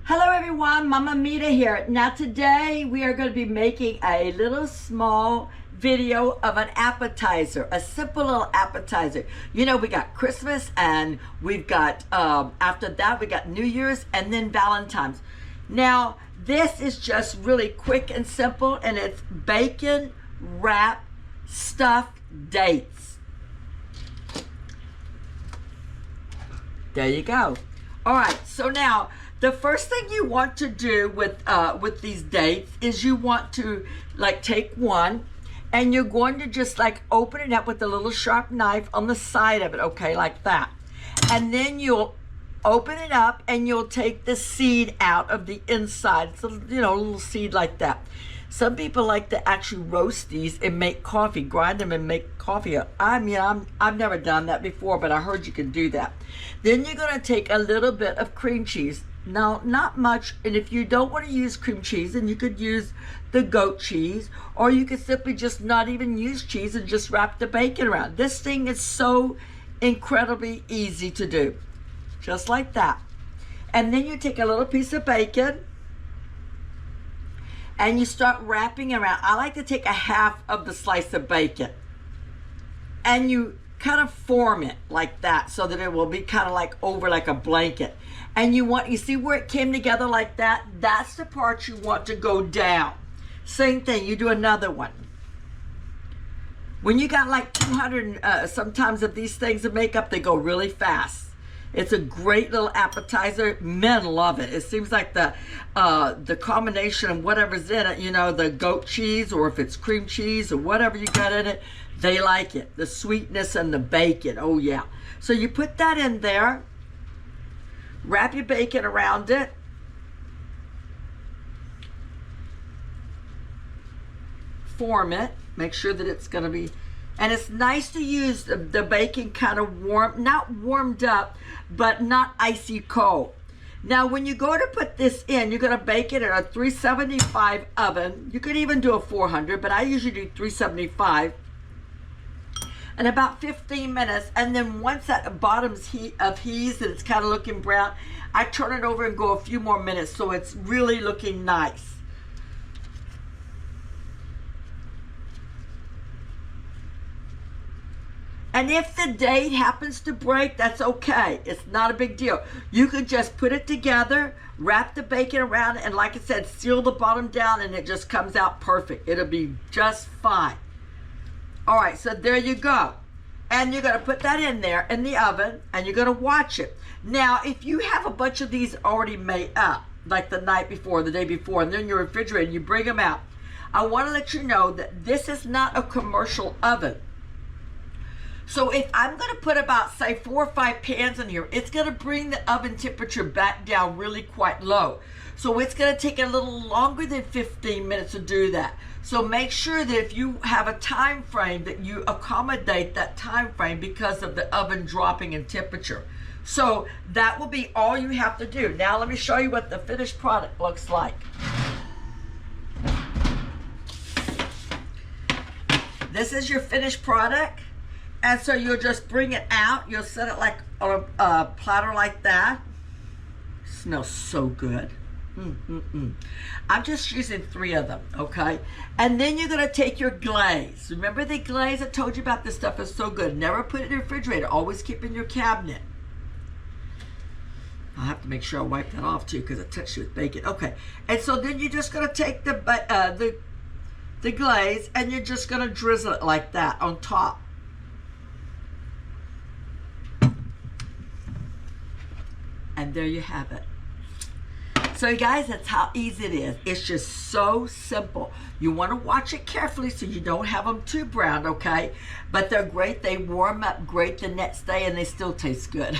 Hello everyone, Mama Mita here. Now today we are going to be making a little small video of an appetizer, a simple little appetizer. You know, we got Christmas and we've got, after that we got New Year's and then Valentine's. Now this is just really quick and simple, and it's bacon wrap stuffed dates. There you go. All right, so now the first thing you want to do with these dates is you want to take one, and you're going to just open it up with a little sharp knife on the side of it, okay, like that. And then you'll open it up and you'll take the seed out of the inside. It's a little seed like that. Some people like to actually roast these and make coffee, grind them and make coffee. I've never done that before, but I heard you can do that. Then you're going to take a little bit of cream cheese. Now, not much, and if you don't want to use cream cheese, then you could use the goat cheese, or you could simply just not even use cheese and just wrap the bacon around. This thing is so incredibly easy to do. Just like that. And then you take a little piece of bacon and you start wrapping around. I like to take a half of the slice of bacon and you kind of form it like that so that it will be kind of over like a blanket. And you see where it came together like that? That's the part you want to go down. Same thing, you do another one. When you got 200 sometimes of these things to make up, they go really fast. It's a great little appetizer. Men love it. It seems like the combination of whatever's in it, the goat cheese, or if it's cream cheese or whatever you got in it, they like it. The sweetness and the bacon, oh yeah. So you put that in there, wrap your bacon around it, form it, make sure that it's going to be, and it's nice to use the bacon kind of warm, not warmed up, but not icy cold. Now when you go to put this in, you're going to bake it in a 375 oven. You could even do a 400, but I usually do 375. And about 15 minutes, and then once that bottom's heat and it's kind of looking brown, I turn it over and go a few more minutes so it's really looking nice. And if the date happens to break, that's okay. It's not a big deal. You can just put it together, wrap the bacon around it, and like I said, seal the bottom down, and it just comes out perfect. It'll be just fine. All right, so there you go. And you're going to put that in there in the oven, and you're going to watch it. Now, if you have a bunch of these already made up, like the night before, the day before, and then you're refrigerated, you bring them out, I want to let you know that this is not a commercial oven. So if I'm going to put about, say, 4 or 5 pans in here, it's going to bring the oven temperature back down really quite low. So it's going to take a little longer than 15 minutes to do that. So make sure that if you have a time frame, that you accommodate that time frame because of the oven dropping in temperature. So that will be all you have to do. Now let me show you what the finished product looks like. This is your finished product. And so you'll just bring it out. You'll set it on a platter like that. Smells so good. I'm just using 3 of them, okay? And then you're going to take your glaze. Remember the glaze? I told you about this stuff is so good. Never put it in the refrigerator. Always keep it in your cabinet. I'll have to make sure I wipe that off too because I touched it with bacon. Okay, and so then you're just going to take the glaze and you're just going to drizzle it like that on top. And there you have it. So you guys, that's how easy it is. It's just so simple. You want to watch it carefully so you don't have them too brown, okay? But they're great. They warm up great the next day and they still taste good.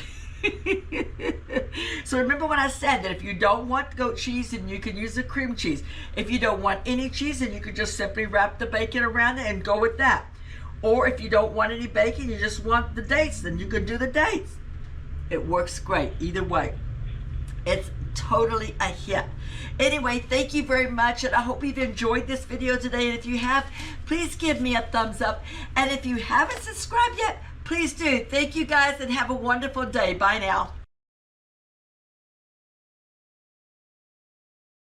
So remember what I said, that if you don't want goat cheese, then you can use the cream cheese. If you don't want any cheese, then you can just simply wrap the bacon around it and go with that. Or if you don't want any bacon, you just want the dates, then you can do the dates. It works great either way. It's totally a hit. Anyway, thank you very much, and I hope you've enjoyed this video today. And if you have, please give me a thumbs up. And if you haven't subscribed yet, please do. Thank you guys, and have a wonderful day. Bye now.